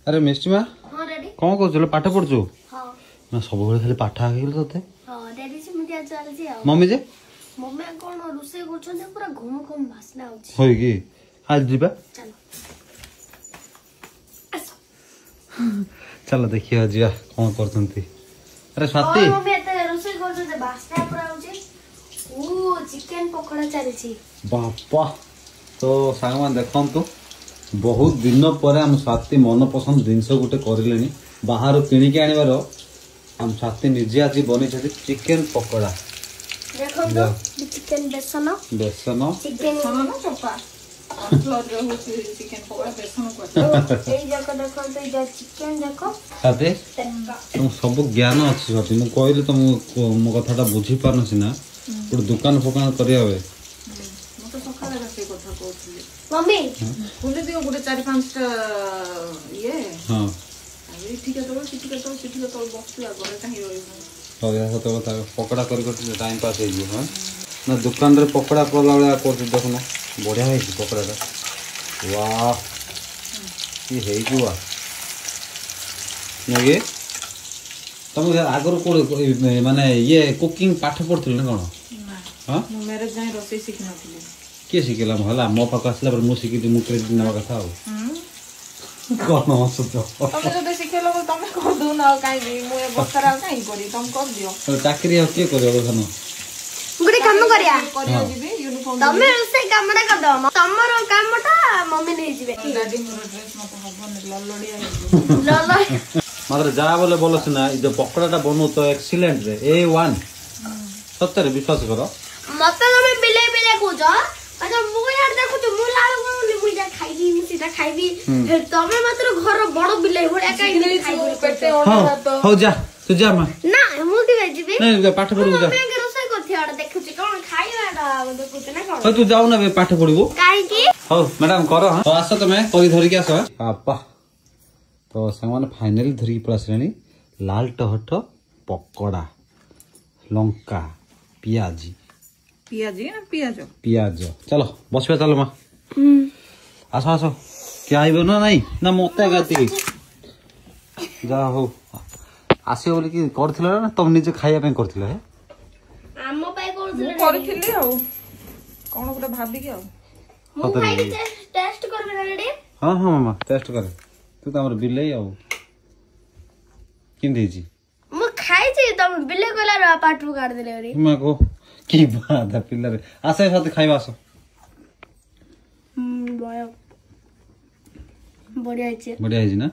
अरे मिष्टी माँ हां रेडी कौन कर पाठ पढ़ु हां ना सब खाली पाठ आगे तोते हां रेडी से मुझे चलजी आ मम्मी जे मम्मी कोन रुसे करछन पूरा घुम घुम वासना होची होई की आज जीबा चलो चलो देखिए जिया कौन करतंती अरे स्वाति मम्मी एते रुसे करछन वासना पूरा होची ओ चिकन पकोड़ा चलची बापा तो सांगमान देखंतु बहुत दिन पर हम स्वाति मन पसंद जिनस गोटे करले बाहर किणिक आनिबार हम स्वाति निजे आज बनी चिकेन पकोड़ा देखो तो चिकन बेसन बेसन चिकन ना चोपा कॉर्नफ्लोर रे होची चिकन पकोड़ा बेसन को एई जको देखो तो ये चिकन देखो स्वाति तुम सब ज्ञान अच्छी स्वाति मु कहले तुम मो कथाटा बुझी पारन सिना गोटे दुकान फोकान करिया बे मु तो सकाळे रसे कथा कहउथली मम्मी खुले दियो गोटे 4-5 टा ये हां अभी ठीक है तो बक्सला घरे कहीं रहिबो तो या तो बता पकोड़ा कर टाइम पास हो जी हां ना दुकान रे पकोड़ा कोला वाला को देखो ना बढ़िया है पकोड़ा का वाह ये है जुआ नगे तुम आगर को माने ये कुकिंग पाठ पढ़थि ना कोन हां मु मैरिज जाय रोसे सिख नथिले के सिखेला हला मो पाक आसला पर मु सिखि मु क्रेडिट नवा कथा हो कोन हसत तमे जदे सिखेलो तमे कर दउ ना काई मु ए बस्तरा काई करी तुम कर दियो तो चाकरी हो के करियो धन गुडी काम करिया करियो जिबे यूनिफॉर्म तमे रुसे कामडा कर दो तमरो कामटा मम्मी नै जिबे दादी मोर ड्रेस मत हबन ललड़िया लल मात्र जा बोले बोलो सिना जो पकोड़ाटा बनू तो एक्सीलेंट रे A1 सत्तर विश्वास करो मत तमे बिले बिले कुजो अच्छा मु यार देखु तो मु लाल को मु जा खाइबी मु सीधा खाइबी फिर तमे मात्र घर बड़ बिले बड़ एकाई खाइबी पेटे हां ओडा तो हो जा तू जा मा ना मु के जिबी नहीं पाठ पढ़ू जा मैं के रोसे करथि आड़ देखु छी कोन खाइबाडा देखु ना कोन हो तू जाऊ ना बे पाठ पढ़बो काई की हो मैडम करो हां तो आसो तमे करी धरि के आसो पापा तो सामान फाइनली धरि पळासलेनी लाल टहट पकोड़ा लंका पियाजी पियाजी ना पियाजो पियाज चलो बसबे चलो मा आसो आसो क्या आइबो ना नहीं ना मते गाती जा हो आसे बोली कि करथिला ना तुम निजे खाइया पे करथिला हे आम्म पाई मु करथिले करथिली आ कोन गोटे भाबी के आ मु खाइ टेस्ट करबे ना रेडी हां हां मामा टेस्ट करे तू तो हमर बिले आउ किन देजी मु खाइ छी तम बिले कोला पाटू काट देले रे मा को की बात है पिल्ला रे आसे साथ खाइबा आसो बया बढ़िया है बढ़िया है जी ना।